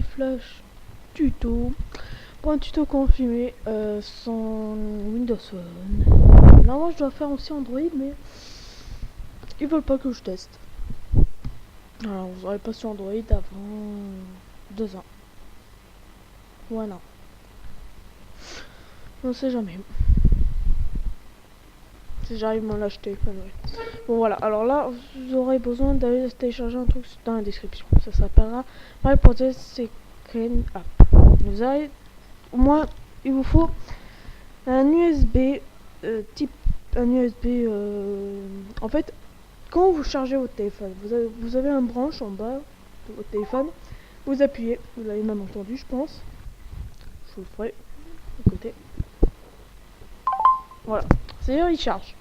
Android Flash tuto pour un tuto confirmé sans Windows Phone. Normalement je dois faire aussi Android, mais ils veulent pas que je teste. Alors vous aurez pas sur Android avant 2 ans. Voilà. On sait jamais. Si j'arrive à m'en l'acheter, bon voilà, alors là vous aurez besoin d'aller télécharger un truc dans la description. Ça s'appellera MyProtect Screen App. Vous avez au moins, il vous faut un USB type un USB. En fait, quand vous chargez votre téléphone, vous avez un branche en bas de votre téléphone. Vous appuyez, vous l'avez même entendu, je pense. Je vous le ferai de côté. Voilà, c'est-à-dire il charge.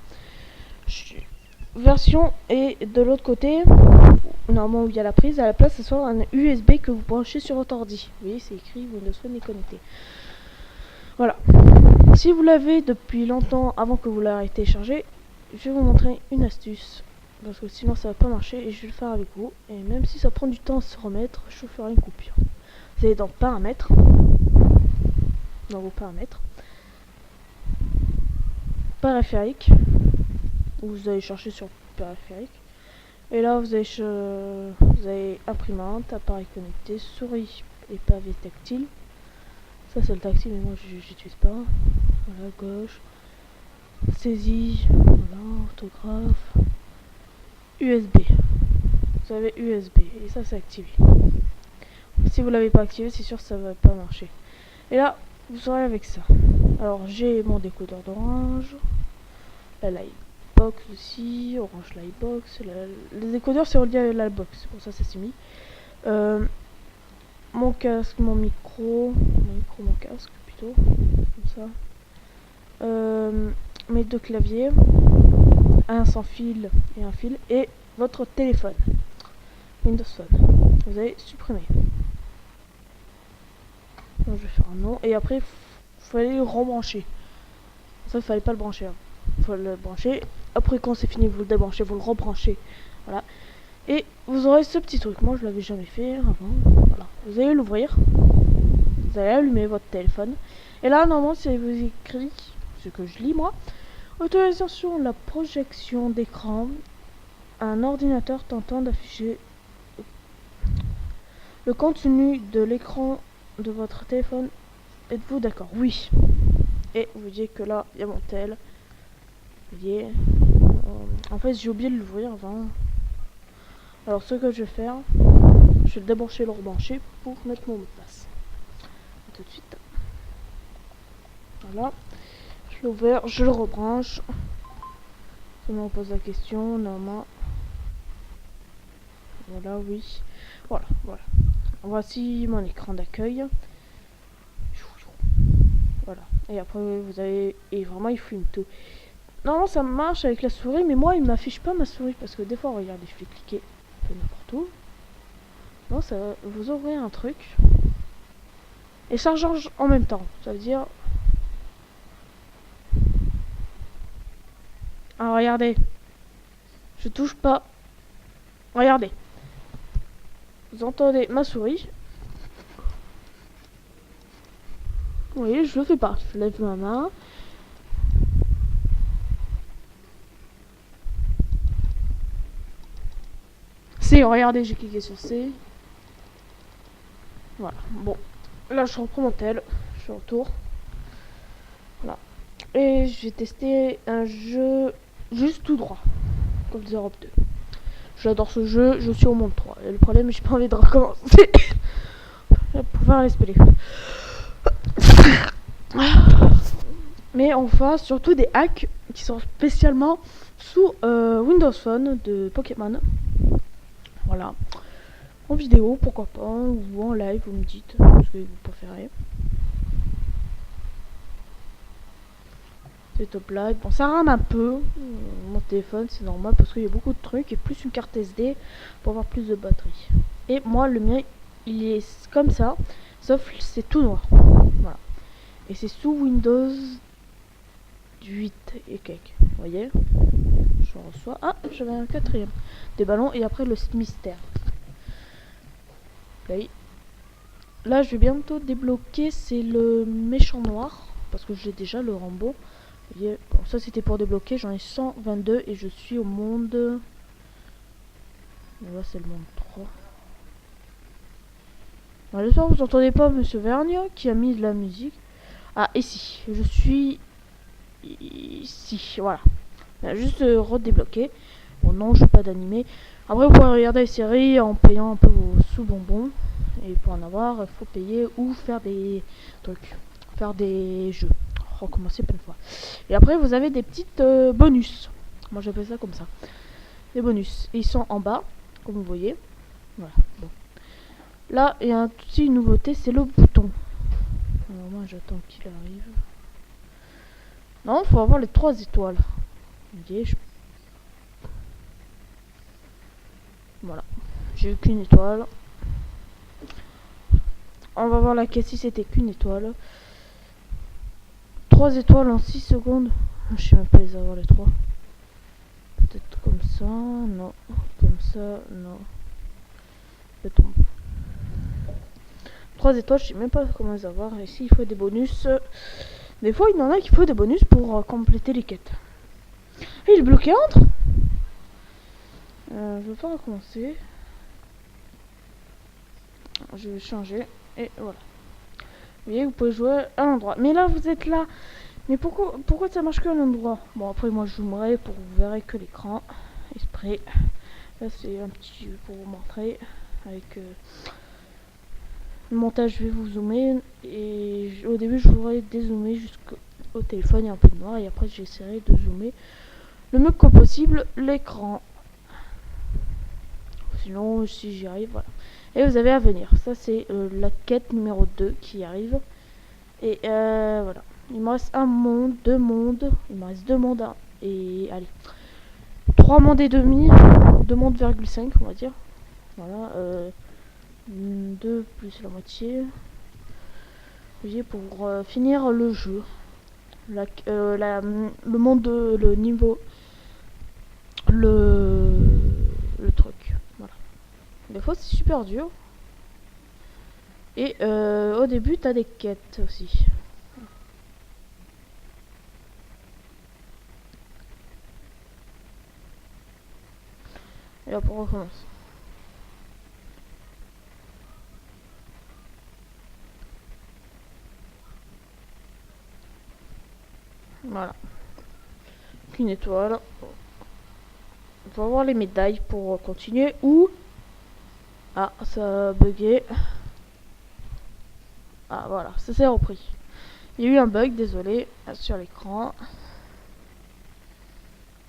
Version et de l'autre côté, normalement où il y a la prise, à la place ce soit un USB que vous branchez sur votre ordi. Vous voyez, c'est écrit Windows Phone est connecté. Voilà. Si vous l'avez depuis longtemps avant que vous l'ayez téléchargé, je vais vous montrer une astuce. Parce que sinon ça va pas marcher et je vais le faire avec vous. Et même si ça prend du temps à se remettre, je vous ferai une coupure. Vous allez dans paramètres. Dans vos paramètres. Périphérique. Vous allez chercher sur périphérique. Et là vous avez imprimante, appareil connecté, souris et pavé tactile. Ça c'est le tactile mais moi j'utilise pas. Voilà, gauche. Saisie, voilà, orthographe. USB. Vous avez USB et ça c'est activé. Si vous l'avez pas activé, c'est sûr que ça va pas marcher. Et là, vous serez avec ça. Alors j'ai mon décodeur d'Orange, la Lightbox aussi, Orange Lightbox. Le décodeur c'est relié à la Lightbox, c'est pour ça ça s'est mis. Mon casque, mon micro, mon casque plutôt, comme ça. Mes 2 claviers, un sans fil et un fil, et votre téléphone Windows Phone. Vous allez supprimer. Donc, je vais faire un non et après il fallait le rebrancher. Ça il fallait pas le brancher. Il faut le brancher. Après quand c'est fini vous le débranchez, vous le rebranchez. Voilà. Et vous aurez ce petit truc. Moi je l'avais jamais fait avant. Voilà. Vous allez l'ouvrir. Vous allez allumer votre téléphone. Et là normalement c'est vous écrit ce que je lis moi. Autorisation de la projection d'écran. Un ordinateur tentant d'afficher le contenu de l'écran de votre téléphone. Êtes-vous d'accord? Oui. Et vous dites que là, il y a mon tel. Vous voyez. En fait, j'ai oublié de l'ouvrir avant. Alors, ce que je vais faire, je vais le débrancher et le rebrancher pour mettre mon mot de passe. A tout de suite. Voilà. Je l'ai ouvert, je le rebranche. Ça me pose la question, normalement. Voilà, oui. Voilà, voilà. Voici mon écran d'accueil. Voilà. Et après, vous avez... Et vraiment, il filme tout. Normalement, ça marche avec la souris, mais moi, il m'affiche pas ma souris. Parce que des fois, regardez, je vais cliquer un peu n'importe où. Non, ça va vous ouvrir un truc. Et ça change en même temps. Ça veut dire... Ah, regardez. Je touche pas. Regardez. Vous entendez ma souris. Vous voyez, je le fais pas. Je lève ma main. C, regardez, j'ai cliqué sur C. Voilà, bon. Là, je reprends mon tel. Je suis en retour. Voilà. Et je vais tester un jeu juste tout droit. Comme Europe 2. J'adore ce jeu, je suis au monde 3. Et le problème, j'ai pas envie de recommencer. Pour pouvoir les spoiler. Mais on fait surtout des hacks qui sont spécialement sous Windows Phone de Pokémon. Voilà. En vidéo, pourquoi pas, ou en live, vous me dites ce que vous préférez. C'est top live. Bon, ça rame un peu. Mon téléphone, c'est normal parce qu'il y a beaucoup de trucs et plus une carte SD pour avoir plus de batterie. Et moi, le mien, il est comme ça, sauf c'est tout noir. Voilà. Et c'est sous Windows 8 et quelques. Vous voyez? Je reçois. Ah, j'avais un 4ème. Des ballons et après le mystère. Play. là je vais bientôt débloquer, c'est le méchant noir, parce que j'ai déjà le Rambo. Vous voyez, bon, ça c'était pour débloquer, j'en ai 122 et je suis au monde... Là c'est le monde 3. J'espère que vous entendez pas Monsieur Vergne qui a mis de la musique. Ah, ici, je suis ici, voilà. Juste redébloquer. Bon, non, je veux pas d'animé. Après, vous pouvez regarder les séries en payant un peu vos sous-bonbons. Et pour en avoir, il faut payer ou faire des trucs. Faire des jeux. Recommencer plein de fois. Et après, vous avez des petites bonus. Moi, j'appelle ça comme ça. Des bonus. Et ils sont en bas, comme vous voyez. Voilà. Bon. Là, il y a aussi une nouveauté, c'est le bouton. Alors moi, j'attends qu'il arrive. Non, faut avoir les 3 étoiles. Vous voyez, voilà. J'ai eu qu'une étoile. On va voir laquelle si c'était qu'une étoile. 3 étoiles en 6 secondes. Je sais même pas les avoir les 3. Peut-être comme ça, non. Comme ça, non. Peut-être 3 étoiles, je sais même pas comment les avoir. Ici, il faut des bonus. Des fois, il y en a qui faut des bonus pour compléter les quêtes. Et il est bloqué entre. Je vais pas recommencer. Je vais changer. Et voilà. Vous voyez, vous pouvez jouer à l'endroit. Mais là, vous êtes là. Mais pourquoi ça marche qu'à l'endroit? Bon, après, moi, je zoomerai pour que vous verrez que l'écran. Esprit. Là, c'est un petit jeu pour vous montrer. Avec le montage, je vais vous zoomer. Et au début, je voudrais dézoomer jusqu'au téléphone et un peu de noir. Et après, j'essaierai de zoomer le mieux que possible l'écran. Sinon, si j'y arrive, voilà. Et vous avez à venir. Ça, c'est la quête numéro 2 qui arrive. Et voilà. Il me reste un monde, 2 mondes. Il me reste 2 mondes. Et allez. 3 mondes et demi. 2 mondes, 5, on va dire. Voilà. 2 plus la moitié. Vous voyez, pour finir le jeu. Le monde, le niveau. Le truc. Voilà. Des fois, c'est super dur. Et au début, t'as des quêtes aussi. Et hop, on recommence. Voilà. Une étoile. On va voir les médailles pour continuer. Ou... Ah, ça a bugué. Ah, voilà, ça s'est repris. Il y a eu un bug, désolé, sur l'écran.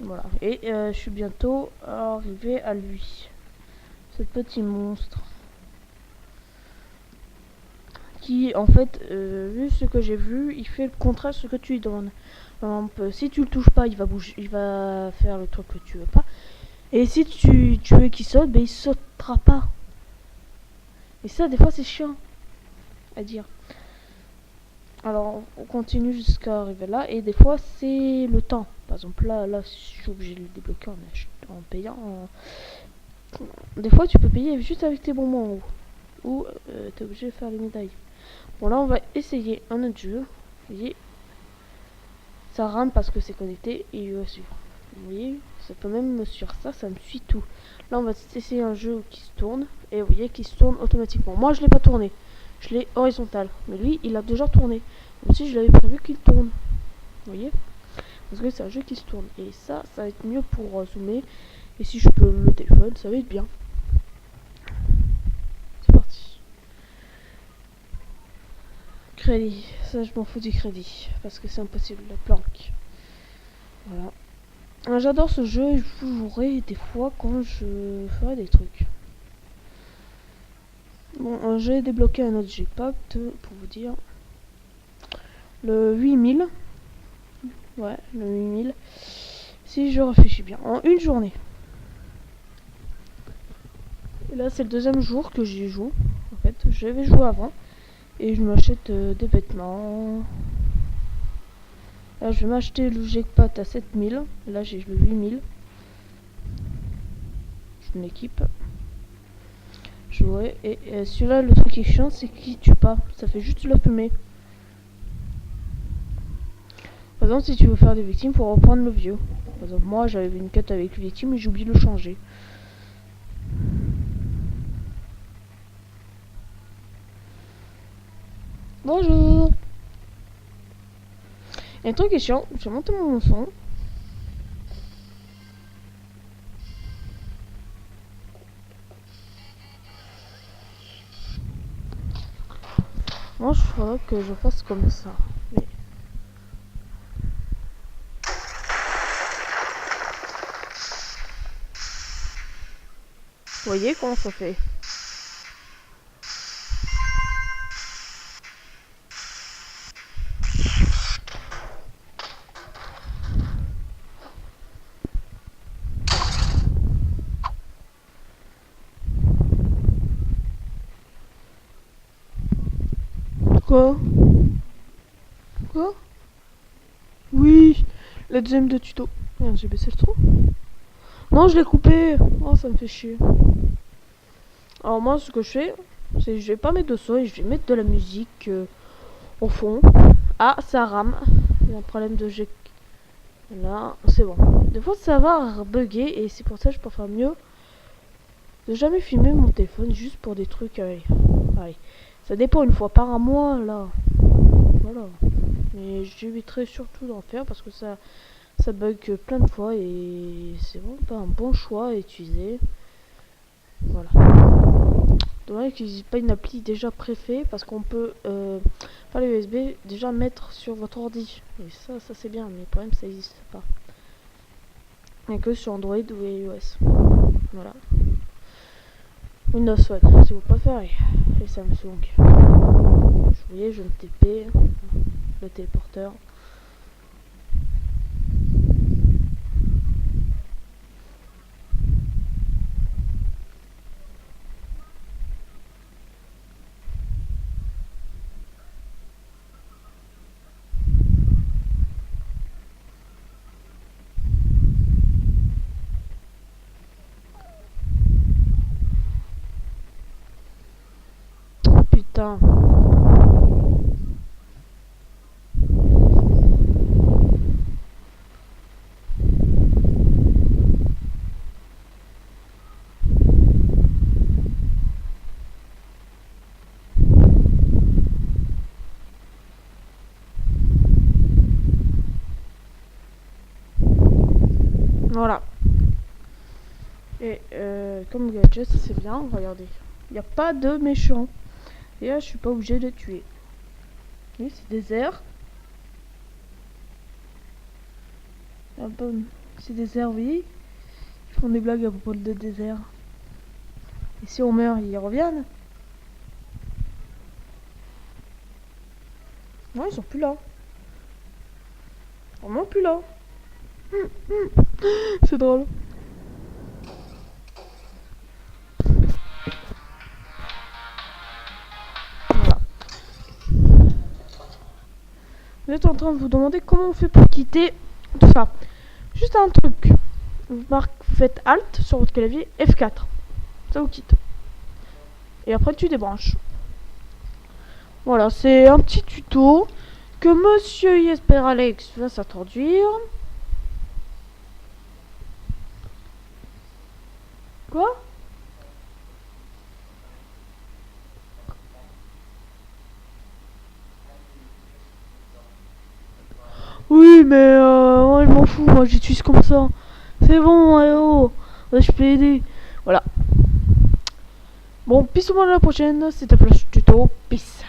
Voilà. Et je suis bientôt arrivé à lui. Ce petit monstre. Qui, en fait, vu ce que j'ai vu, il fait le contraire de ce que tu lui demandes. Par exemple, si tu le touches pas, il va bouger, il va faire le truc que tu veux pas. Et si tu veux qu'il saute, ben il sautera pas. Et ça, des fois, c'est chiant à dire. Alors, on continue jusqu'à arriver là. Et des fois, c'est le temps. Par exemple, là, je suis obligé de le débloquer en payant. Des fois, tu peux payer juste avec tes bonbons en haut. Ou t'es obligé de faire les médailles. Bon, là, on va essayer un autre jeu. Vous voyez, ça rame parce que c'est connecté et il va suivre. Vous voyez, ça peut même me suivre. Ça me suit tout. Là, on va essayer un jeu qui se tourne. Et vous voyez qu'il se tourne automatiquement. Moi, je l'ai pas tourné. Je l'ai horizontal. Mais lui, il a déjà tourné. Même si je l'avais prévu qu'il tourne. Vous voyez, parce que c'est un jeu qui se tourne. Et ça va être mieux pour zoomer. Et si je peux le téléphone, ça va être bien. C'est parti. Crédit. Ça, je m'en fous du crédit. Parce que c'est impossible. La planque. Voilà. J'adore ce jeu et je vous jouerai des fois quand je ferai des trucs. Bon, j'ai débloqué un autre jackpot pour vous dire. Le 8000. Ouais, le 8000. Si je réfléchis bien. En une journée. Et là, c'est le deuxième jour que j'y joue. En fait, j'avais joué avant. Et je m'achète des vêtements. Là, je vais m'acheter le jackpot à 7000. Là, j'ai le 8000. Je m'équipe. jouer. Et celui-là, le truc qui est chiant, c'est qu'il tue pas. Ça fait juste de la fumée. Par exemple, si tu veux faire des victimes, faut reprendre le vieux. Par exemple, moi, j'avais une quête avec les victimes et j'ai oublié de le changer. Bonjour. Et un truc qui est chiant, je vais monter mon son. Moi, je faudrait que je fasse comme ça. Mais... vous voyez comment ça fait? Quoi? Quoi? Oui, la deuxième de tuto. Merde, j'ai baissé le son. Non, je l'ai coupé. Oh, ça me fait chier. Alors moi, ce que je fais, c'est que je vais pas mettre de son et je vais mettre de la musique au fond. Ah, ça rame. Il y a un problème de G. Là, c'est bon. Des fois, ça va bugger et c'est pour ça que je préfère mieux de jamais filmer mon téléphone juste pour des trucs. Allez. Ça dépend une fois par mois, là. Voilà. Mais j'éviterai surtout d'en faire parce que ça bug plein de fois et c'est vraiment pas un bon choix à utiliser. Voilà. Dommage qu'ils n'aient pas une appli déjà préfait parce qu'on peut par les USB déjà mettre sur votre ordi. Et ça c'est bien, mais le problème ça n'existe pas. Il n'y a que sur Android ou iOS. Voilà. Windows Phone, si vous préférez. Et Samsung. Vous voyez, je me TP. Le téléporteur. Putain. Voilà. Et comme gadget, c'est bien, regardez. Il n'y a pas de méchant. Et là, je suis pas obligé de tuer. Oui, c'est désert. C'est désert, oui. Ils font des blagues à propos de désert. Et si on meurt, ils reviennent. Non, ils sont plus là. Vraiment plus là. C'est drôle. Voilà. Vous êtes en train de vous demander comment on fait pour quitter tout ça. Juste un truc. Vous faites Alt sur votre clavier, F4. Ça vous quitte. Et après tu débranches. Voilà, c'est un petit tuto que Monsieur Jesper Alex va s'introduire. Quoi? Oui, mais moi je m'en fous, moi j'utilise comme ça. C'est bon, allez, oh, je peux aider. Voilà. Bon, bisous à la prochaine, c'était Flash Tuto, peace.